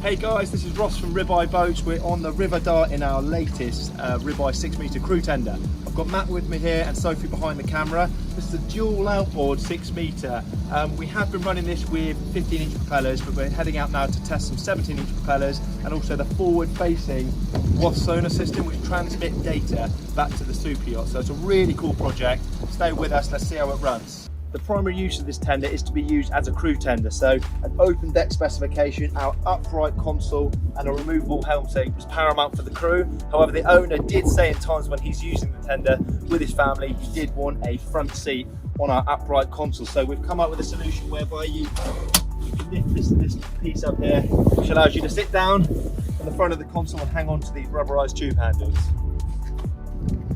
Hey guys, this is Ross from Ribeye Boats. We're on the River Dart in our latest Ribeye 6-metre crew tender. I've got Matt with me here and Sophie behind the camera. This is a dual outboard 6-metre. We have been running this with 15-inch propellers, but we're heading out now to test some 17-inch propellers and also the forward-facing WASSP Sonar system, which transmit data back to the super yacht. So it's a really cool project. Stay with us, let's see how it runs. The primary use of this tender is to be used as a crew tender, so an open deck specification, our upright console and a removable helm seat was paramount for the crew. However, the owner did say in times when he's using the tender with his family, he did want a front seat on our upright console. So we've come up with a solution whereby you can lift this piece up here, which allows you to sit down on the front of the console and hang on to these rubberized tube handles.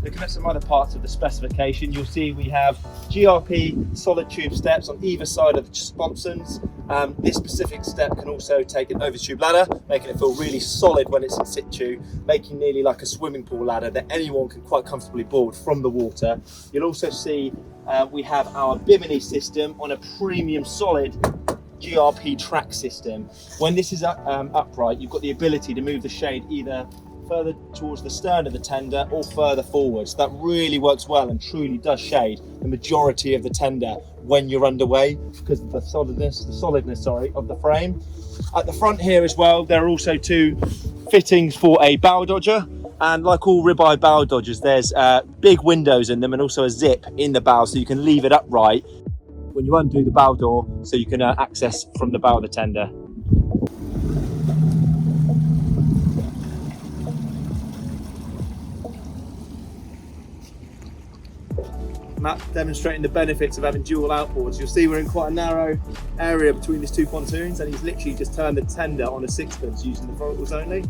Looking at some other parts of the specification, you'll see we have GRP solid tube steps on either side of the sponsons. This specific step can also take an over tube ladder, making it feel really solid when it's in situ, making nearly like a swimming pool ladder that anyone can quite comfortably board from the water. You'll also see we have our bimini system on a premium solid GRP track system. When this is upright, you've got the ability to move the shade either further towards the stern of the tender or further forward. So that really works well and truly does shade the majority of the tender when you're underway because of the solidness of the frame. At the front here as well, there are also two fittings for a bow dodger. And like all Ribeye bow dodgers, there's big windows in them and also a zip in the bow so you can leave it upright when you undo the bow door so you can access from the bow of the tender. Matt demonstrating the benefits of having dual outboards. You'll see we're in quite a narrow area between these two pontoons and he's literally just turned the tender on a sixpence using the frontals only.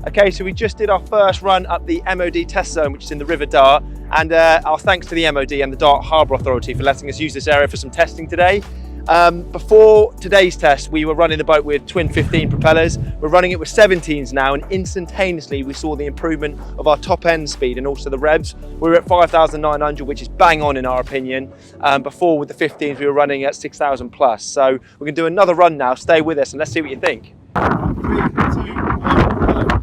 Okay, so we just did our first run up the MOD test zone, which is in the River Dart, and our thanks to the MOD and the Dart Harbour Authority for letting us use this area for some testing today. Before today's test, we were running the boat with twin 15 propellers. We're running it with 17s now, and instantaneously we saw the improvement of our top end speed and also the revs. We were at 5,900, which is bang on in our opinion. Before with the 15s, we were running at 6,000 plus. So we're gonna do another run now. Stay with us and let's see what you think. 3, 2, 1, go.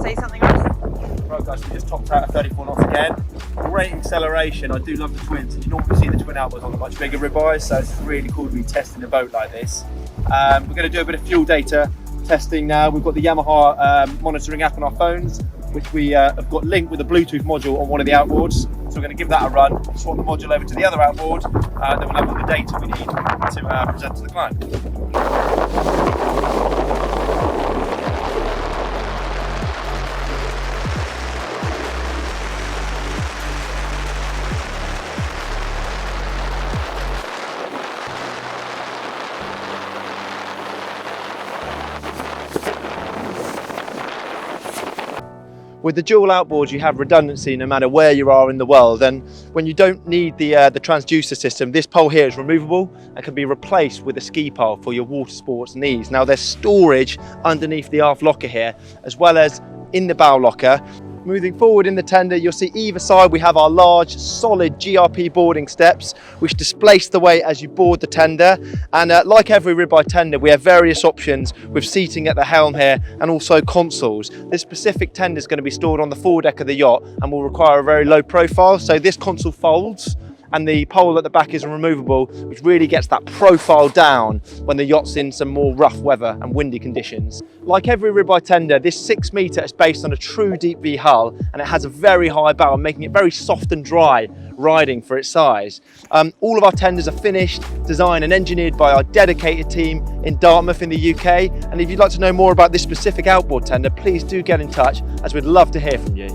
Say something else. Right guys, we just topped out at 34 knots again. Great acceleration. I do love the twins. You normally see the twin outboards on the much bigger ribeyes, so it's really cool to be testing a boat like this. We're going to do a bit of fuel data testing now. We've got the Yamaha monitoring app on our phones, which we have got linked with a Bluetooth module on one of the outboards. So we're going to give that a run, swap the module over to the other outboard, then we'll have all the data we need to present to the client. With the dual outboards, you have redundancy no matter where you are in the world, and when you don't need the transducer system, this pole here is removable and can be replaced with a ski pole for your water sports needs. Now there's storage underneath the aft locker here, as well as in the bow locker. Moving forward in the tender, you'll see either side we have our large solid GRP boarding steps which displace the weight as you board the tender, and like every ribeye tender we have various options with seating at the helm here and also consoles. This specific tender is going to be stored on the foredeck of the yacht and will require a very low profile, so this console folds and the pole at the back is removable, which really gets that profile down when the yacht's in some more rough weather and windy conditions. Like every ribeye tender, this 6 metre is based on a true deep V hull, and it has a very high bow, making it very soft and dry riding for its size. All of our tenders are finished, designed and engineered by our dedicated team in Dartmouth in the UK. And if you'd like to know more about this specific outboard tender, please do get in touch, as we'd love to hear from you.